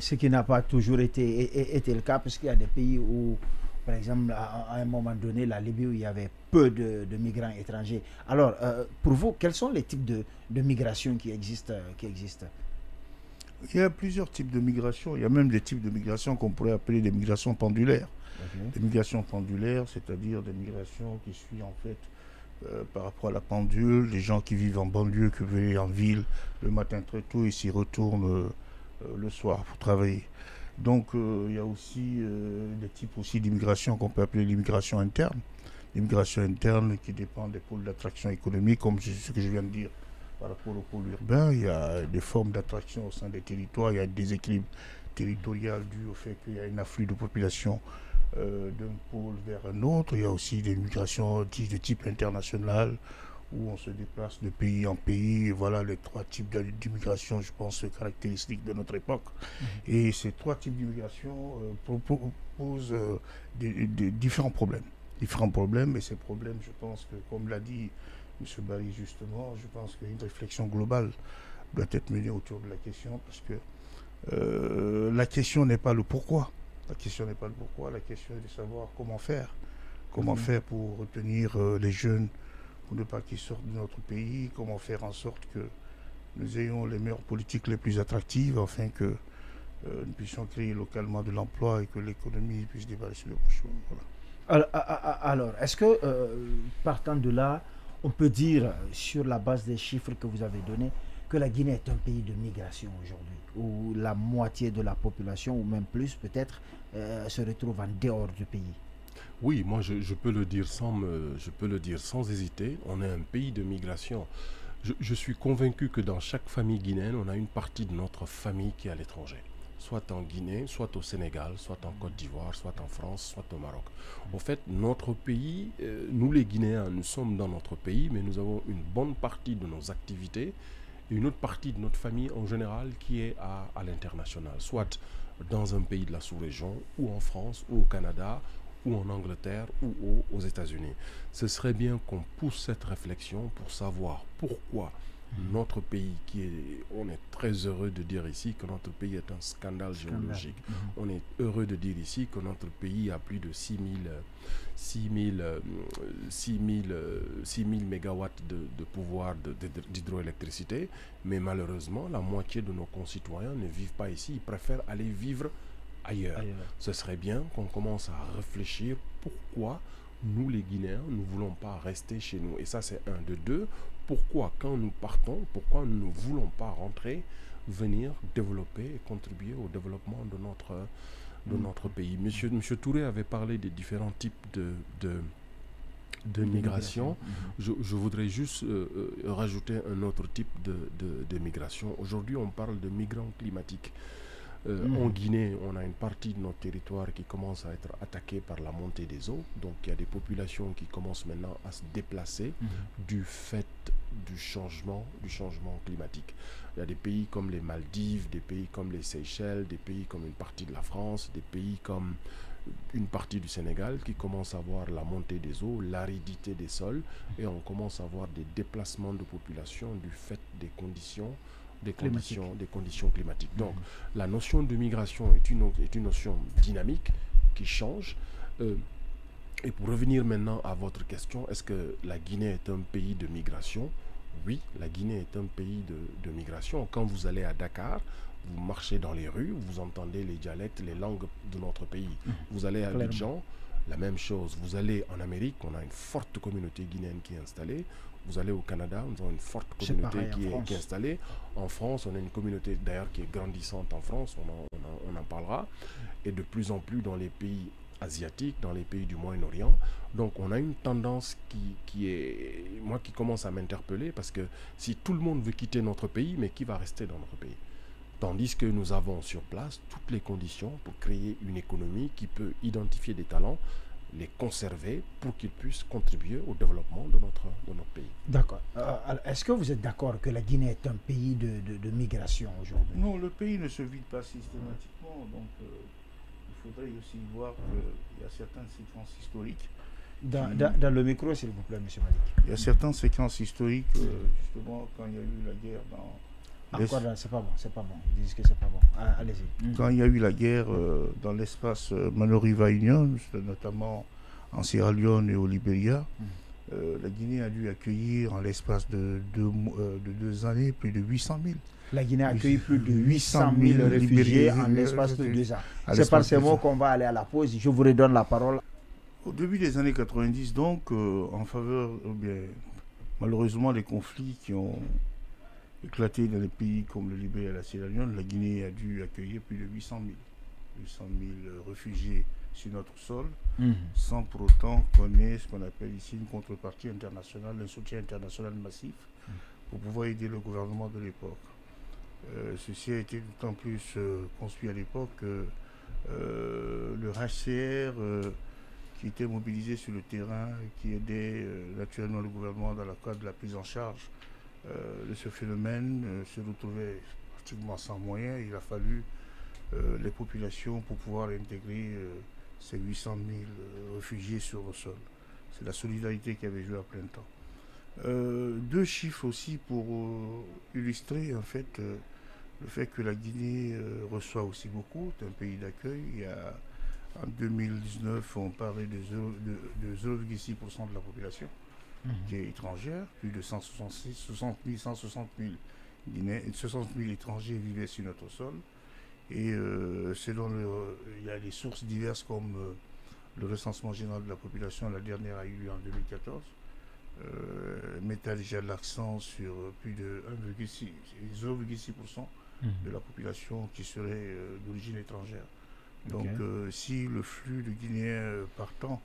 Ce qui n'a pas toujours été le cas, parce qu'il y a des pays où, par exemple, à un moment donné, la Libye, où il y avait peu de migrants étrangers. Alors, pour vous, quels sont les types de migration qui existent? Il y a plusieurs types de migration. Il y a même des types de migration qu'on pourrait appeler des migrations pendulaires. Okay. Des migrations pendulaires, c'est-à-dire des migrations qui suivent en fait par rapport à la pendule, les gens qui vivent en banlieue, qui veulent en ville le matin très tôt et s'y retournent le soir pour travailler. Donc il y a aussi des types aussi d'immigration qu'on peut appeler l'immigration interne. L'immigration interne qui dépend des pôles d'attraction économique, comme ce que je viens de dire par rapport au pôle urbain. Il y a des formes d'attraction au sein des territoires, il y a des déséquilibres territorial dû au fait qu'il y a un afflux de population d'un pôle vers un autre. Il y a aussi des migrations de type international où on se déplace de pays en pays. Voilà les trois types d'immigration, je pense, caractéristiques de notre époque. Et ces trois types d'immigration posent des différents problèmes. Différents problèmes, et ces problèmes, je pense que, comme l'a dit M. Barry justement, je pense qu'une réflexion globale doit être menée autour de la question, parce que la question n'est pas le pourquoi. La question n'est pas le pourquoi, la question est de savoir comment faire. Comment faire pour retenir les jeunes, pour ne pas qu'ils sortent de notre pays, comment faire en sorte que nous ayons les meilleures politiques les plus attractives, afin que nous puissions créer localement de l'emploi et que l'économie puisse dévaler sur le bon chemin. Voilà. Alors, est-ce que, partant de là, on peut dire, sur la base des chiffres que vous avez donnés, que la Guinée est un pays de migration aujourd'hui, où la moitié de la population, ou même plus peut-être, se retrouve en dehors du pays? Oui, moi je peux le dire sans hésiter. On est un pays de migration. Je suis convaincu que dans chaque famille guinéenne, on a une partie de notre famille qui est à l'étranger. Soit en Guinée, soit au Sénégal, soit en Côte d'Ivoire, soit en France, soit au Maroc. En fait, notre pays, nous les Guinéens, nous sommes dans notre pays, mais nous avons une bonne partie de nos activités et une autre partie de notre famille en général qui est à l'international, soit dans un pays de la sous-région, ou en France, ou au Canada, ou en Angleterre, ou aux États-Unis. Ce serait bien qu'on pousse cette réflexion pour savoir pourquoi notre pays, on est très heureux de dire ici que notre pays est un scandale géologique. On est heureux de dire ici que notre pays a plus de 6 000 mégawatts de pouvoir d'hydroélectricité, mais malheureusement, la moitié de nos concitoyens ne vivent pas ici, ils préfèrent aller vivre ailleurs. Ce serait bien qu'on commence à réfléchir pourquoi nous les Guinéens, nous ne voulons pas rester chez nous. Et ça, c'est un de deux. Pourquoi, quand nous partons, pourquoi nous ne voulons pas rentrer, venir développer et contribuer au développement de notre pays. Monsieur Touré avait parlé des différents types de migration. Je voudrais juste rajouter un autre type de migration. Aujourd'hui, on parle de migrants climatiques. En Guinée, on a une partie de notre territoire qui commence à être attaquée par la montée des eaux. Donc, il y a des populations qui commencent maintenant à se déplacer du fait du changement climatique. Il y a des pays comme les Maldives, des pays comme les Seychelles, des pays comme une partie de la France, des pays comme une partie du Sénégal qui commencent à voir la montée des eaux, l'aridité des sols, et on commence à voir des déplacements de population du fait des conditions climatiques. Donc, la notion de migration est une notion dynamique qui change. Et pour revenir maintenant à votre question, est-ce que la Guinée est un pays de migration? Oui, la Guinée est un pays de migration. Quand vous allez à Dakar, vous marchez dans les rues, vous entendez les dialectes, les langues de notre pays. Vous allez à Abidjan, la même chose. Vous allez en Amérique, on a une forte communauté guinéenne qui est installée. Vous allez au Canada, nous avons une forte communauté qui est installée. En France, on a une communauté d'ailleurs qui est grandissante en France, on en parlera. Et de plus en plus dans les pays asiatiques, dans les pays du Moyen-Orient. Donc on a une tendance qui commence à m'interpeller, parce que si tout le monde veut quitter notre pays, mais qui va rester dans notre pays? Tandis que nous avons sur place toutes les conditions pour créer une économie qui peut identifier des talents, les conserver pour qu'ils puissent contribuer au développement de notre pays. D'accord. Est-ce que vous êtes d'accord que la Guinée est un pays de migration aujourd'hui? Non, le pays ne se vide pas systématiquement. Donc, il faudrait aussi voir qu'il y a certaines séquences historiques. Dans le micro, s'il vous plaît, M. Malik. Il y a certaines séquences historiques, justement, quand il y a eu la guerre Encore, c'est pas bon, c'est pas bon. Ils disent que c'est pas bon. Allez-y. Quand il y a eu la guerre dans l'espace Manoriva Union, notamment en Sierra Leone et au Libéria, la Guinée a dû accueillir en l'espace de 2 années plus de 800 000. La Guinée a accueilli plus de 800 000 réfugiés en l'espace de 2 ans. C'est par ces mots qu'on va aller à la pause. Je vous redonne la parole. Au début des années 90, donc, en faveur, malheureusement, des conflits qui ont éclaté dans les pays comme le Libéria et la Sierra Leone, la Guinée a dû accueillir plus de 800 000 réfugiés sur notre sol, sans pour autant qu'on ait ce qu'on appelle ici une contrepartie internationale, un soutien international massif pour pouvoir aider le gouvernement de l'époque. Ceci a été d'autant plus construit à l'époque que le HCR qui était mobilisé sur le terrain, qui aidait naturellement le gouvernement dans le cadre de la prise en charge de ce phénomène, se retrouvait pratiquement sans moyens. Il a fallu les populations pour pouvoir intégrer ces 800 000 réfugiés sur le sol. C'est la solidarité qui avait joué à plein temps. 2 chiffres aussi pour illustrer en fait le fait que la Guinée reçoit aussi beaucoup, c'est un pays d'accueil. En 2019, on parlait de 0,6% de la population qui est étrangère, plus de 160 000 étrangers vivaient sur notre sol. Et selon il y a des sources diverses comme le recensement général de la population, la dernière a eu lieu en 2014, mettait déjà l'accent sur plus de 0,6% de la population qui serait d'origine étrangère. Donc si le flux de Guinéens partant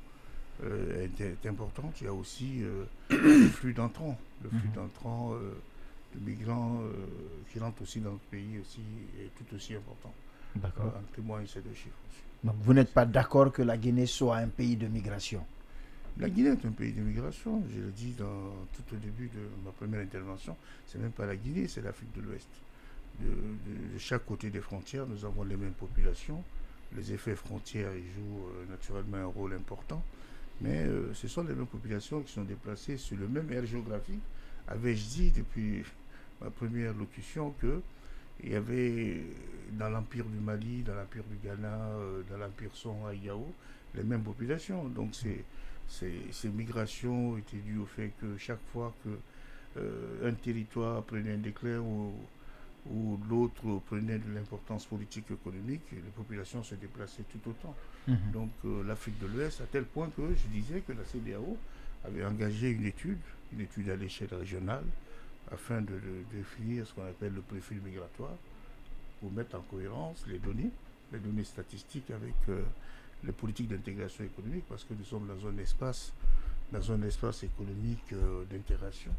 est important, il y a aussi le flux d'entrants. Le flux d'entrants de migrants qui rentrent aussi dans notre pays aussi est tout aussi important. D'accord. En témoigne ces 2 chiffres aussi. Donc vous n'êtes pas d'accord que la Guinée soit un pays de migration? La Guinée est un pays de migration, je l'ai dit tout au début de ma première intervention. C'est même pas la Guinée, c'est l'Afrique de l'Ouest. De chaque côté des frontières, nous avons les mêmes populations. Les effets frontières ils jouent naturellement un rôle important, mais ce sont les mêmes populations qui sont déplacées sur le même aire géographique. Avais-je dit depuis ma première locution qu'il y avait dans l'Empire du Mali, dans l'Empire du Ghana, dans l'Empire Son à Yao, les mêmes populations. Donc ces migrations étaient dues au fait que chaque fois qu'un territoire prenait un déclin ou l'autre prenait de l'importance politique et économique, les populations se déplaçaient tout autant. Donc l'Afrique de l'Ouest, à tel point que je disais que la CEDEAO avait engagé une étude à l'échelle régionale, afin de définir ce qu'on appelle le profil migratoire, pour mettre en cohérence les données statistiques avec les politiques d'intégration économique, parce que nous sommes dans un espace économique d'intégration.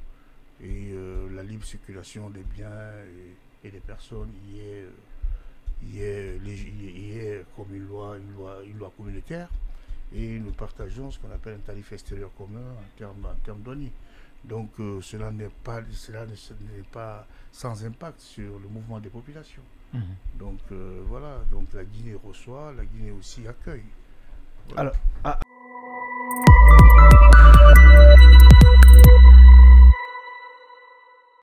Et la libre circulation des biens et des personnes y est comme une loi communautaire, et nous partageons ce qu'on appelle un tarif extérieur commun en termes douaniers. Donc cela n'est pas sans impact sur le mouvement des populations. Donc voilà, donc la Guinée reçoit, la Guinée aussi accueille. Voilà. Alors,